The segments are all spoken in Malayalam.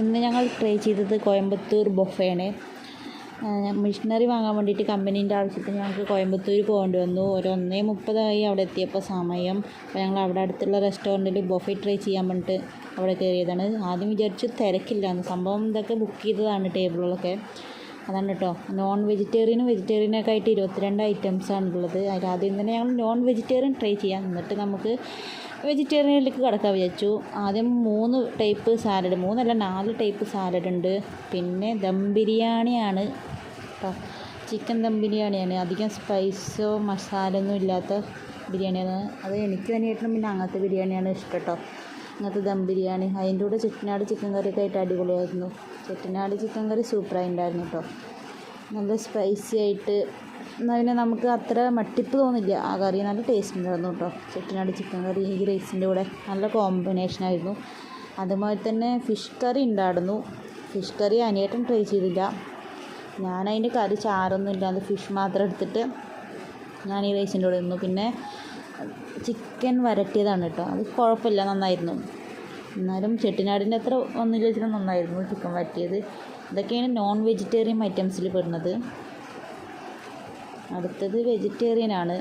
ഇന്ന് ഞങ്ങൾ ട്രൈ ചെയ്തത് കോയമ്പത്തൂർ ബൊഫയാണ്. മിഷനറി വാങ്ങാൻ വേണ്ടിയിട്ട് കമ്പനീൻ്റെ ആവശ്യത്തിന് ഞങ്ങൾക്ക് കോയമ്പത്തൂർ പോകേണ്ടി വന്നു. ഒരു 1:30 അവിടെ എത്തിയപ്പോൾ സമയം. അപ്പോൾ ഞങ്ങൾ അവിടെ അടുത്തുള്ള റെസ്റ്റോറൻറ്റിൽ ബൊഫെ ട്രൈ ചെയ്യാൻ വേണ്ടിയിട്ട് അവിടെ കയറിയതാണ്. ആദ്യം വിചാരിച്ചു തിരക്കില്ലാന്ന്. സംഭവം ഇതൊക്കെ ബുക്ക് ചെയ്തതാണ് ടേബിളുകളൊക്കെ. അതാണ് കേട്ടോ. നോൺ വെജിറ്റേറിയനും വെജിറ്റേറിയനൊക്കെ ആയിട്ട് 22 ഐറ്റംസാണുള്ളത്. അതിലാദ്യം തന്നെ ഞങ്ങൾ നോൺ വെജിറ്റേറിയൻ ട്രൈ ചെയ്യാം, എന്നിട്ട് നമുക്ക് വെജിറ്റേറിയനിലേക്ക് കടക്കാൻ വിചാരിച്ചു. ആദ്യം 3 ടൈപ്പ് സാലഡ്, 4 ടൈപ്പ് സാലഡ് ഉണ്ട്. പിന്നെ ദം ബിരിയാണിയാണ് കേട്ടോ. ചിക്കൻ ദം ബിരിയാണിയാണ്. അധികം സ്പൈസോ മസാല ഒന്നും ഇല്ലാത്ത ബിരിയാണിയാണ്. അത് എനിക്ക് തന്നെയായിട്ടും പിന്നെ അങ്ങനത്തെ ബിരിയാണിയാണ് ഇഷ്ടം കേട്ടോ. അങ്ങനത്തെ ദം ബിരിയാണി. അതിൻ്റെ കൂടെ ചെട്ടിനാട് ചിക്കൻ കറിയൊക്കെ ആയിട്ട് അടിപൊളിയായിരുന്നു. ചെട്ടിനാട് ചിക്കൻ കറി സൂപ്പറായി ഉണ്ടായിരുന്നു കേട്ടോ. നല്ല സ്പൈസി ആയിട്ട്, എന്നാൽ പിന്നെ നമുക്ക് അത്ര മട്ടിപ്പ് തോന്നില്ല. ആ കറി നല്ല ടേസ്റ്റ് ഉണ്ടായിരുന്നു കേട്ടോ. ചെട്ടിനാട് ചിക്കൻ കറി ഈ റൈസിൻ്റെ കൂടെ നല്ല കോമ്പിനേഷനായിരുന്നു. അതുപോലെ തന്നെ ഫിഷ് കറി ഉണ്ടായിരുന്നു. ഫിഷ് കറി അനിയേട്ടൻ ട്രൈ ചെയ്തില്ല. ഞാനതിൻ്റെ കറി ചാറൊന്നും ഇല്ലാതെ ഫിഷ് മാത്രം എടുത്തിട്ട് ഞാൻ ഈ റൈസിൻ്റെ കൂടെ ഇരുന്നു. പിന്നെ ചിക്കൻ വരട്ടിയതാണ് കേട്ടോ. അത് കുഴപ്പമില്ല, നന്നായിരുന്നു. എന്നാലും ചെട്ടിനാടിൻ്റെ അത്ര ഒന്നുമില്ല വെച്ചാൽ നന്നായിരുന്നു ചിക്കൻ വരട്ടിയത്. ഇതൊക്കെയാണ് നോൺ വെജിറ്റേറിയൻ ഐറ്റംസിൽ പെടുന്നത്. അടുത്തത് വെജിറ്റേറിയനാണ്.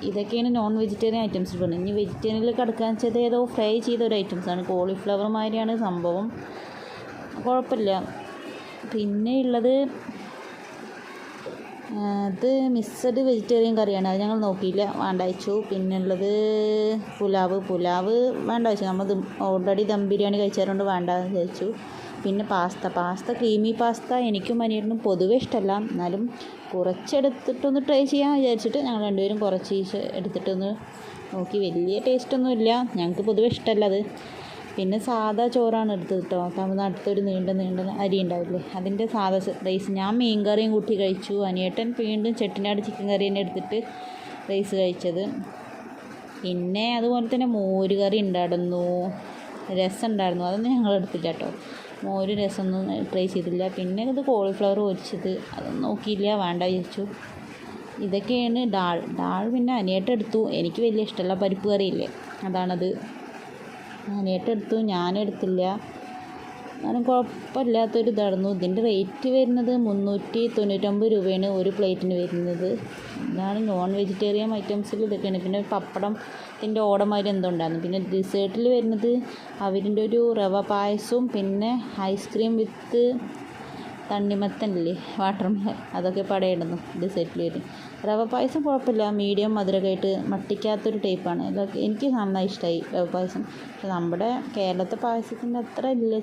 ഇതൊക്കെയാണ് നോൺ വെജിറ്റേറിയൻ ഐറ്റംസിൽ പെടുന്നത്. ഇനി വെജിറ്റേറിയനിൽ കിടക്കാൻ വെച്ചത് ഏതോ ഫ്രൈ ചെയ്ത ഒരു ഐറ്റംസാണ്. കോളിഫ്ലവർ മാതിരിയാണ് സംഭവം, കുഴപ്പമില്ല. പിന്നെ ഉള്ളത് ഇത് മിക്സഡ് വെജിറ്റേറിയൻ കറിയാണ്. അത് ഞങ്ങൾ നോക്കിയില്ല, വേണ്ട വെച്ചു. പിന്നെ ഉള്ളത് പുലാവ് വേണ്ട വെച്ചു. നമ്മൾ ഓൾറെഡി ദം ബിരിയാണി കഴിച്ചതുകൊണ്ട് വേണ്ടെന്ന് വിചാരിച്ചു. പിന്നെ പാസ്ത ക്രീമി പാസ്ത എനിക്കും അനിയനും പൊതുവെ ഇഷ്ടമല്ല. എന്നാലും കുറച്ചെടുത്തിട്ടൊന്ന് ട്രൈ ചെയ്യാൻ വിചാരിച്ചിട്ട് ഞങ്ങൾ രണ്ടുപേരും കുറച്ച് എടുത്തിട്ടൊന്ന് നോക്കി. വലിയ ടേസ്റ്റൊന്നുമില്ല, ഞങ്ങൾക്ക് പൊതുവെ ഇഷ്ടമല്ല അത്. പിന്നെ സാദാ ചോറാണ് എടുത്തത് കേട്ടോ. തമിഴ്നാട്ടിലത്തെ ഒരു നീണ്ട അരി ഉണ്ടാവില്ലേ, അതിൻ്റെ സാദാ റൈസ്. ഞാൻ മീൻ കറിയും കൂട്ടി കഴിച്ചു. അനിയേട്ടൻ വീണ്ടും ചെട്ടിനാട് ചിക്കൻ കറി തന്നെ എടുത്തിട്ട് റൈസ് കഴിച്ചത്. പിന്നെ അതുപോലെ തന്നെ മോര് കറി ഉണ്ടായിരുന്നു, രസം ഉണ്ടായിരുന്നു. അതൊന്നും ഞങ്ങൾ എടുത്തില്ല കേട്ടോ. മോര് രസമൊന്നും ട്രൈ ചെയ്തില്ല. പിന്നെ ഇത് കോളിഫ്ലവർ പൊരിച്ചത്, അതൊന്നും നോക്കിയില്ല, വേണ്ട വിചാരിച്ചു. ഇതൊക്കെയാണ് ഡാൾ പിന്നെ അനിയേട്ടൻ എടുത്തു. എനിക്ക് വലിയ ഇഷ്ടമല്ല പരിപ്പ് കറിയില്ലേ, അതാണത്. അനിയേട്ടൻ എടുത്തു, ഞാനെടുത്തില്ല. എന്നാലും കുഴപ്പമില്ലാത്തൊരു ഇതായിരുന്നു. ഇതിൻ്റെ റേറ്റ് വരുന്നത് 399 രൂപയാണ് ഒരു പ്ലേറ്റിന് വരുന്നത്. ഇതാണ് നോൺ വെജിറ്റേറിയൻ ഐറ്റംസിൽ ഇതൊക്കെയാണ്. പിന്നെ പപ്പടത്തിൻ്റെ ഓടമാതിരി എന്തോ ഉണ്ടായിരുന്നു. പിന്നെ ഡിസേർട്ടിൽ വരുന്നത് അവരിൻ്റെ ഒരു റവ പായസവും പിന്നെ ഐസ്ക്രീം വിത്ത് തണ്ണിമത്തനില്ലേ, വാട്ടർമെലൺ, അതൊക്കെ പടയിടുന്നു ഡിസേർട്ടിൽ വരും. റവ പായസം കുഴപ്പമില്ല, മീഡിയം മധുരമൊക്കെ ആയിട്ട് മട്ടിക്കാത്തൊരു ടൈപ്പാണ്. ഇതൊക്കെ എനിക്ക് നന്നായി ഇഷ്ടമായി റവ പായസം. പക്ഷെ നമ്മുടെ കേരളത്തെ പായസത്തിൻ്റെ അത്ര ഇല്ല.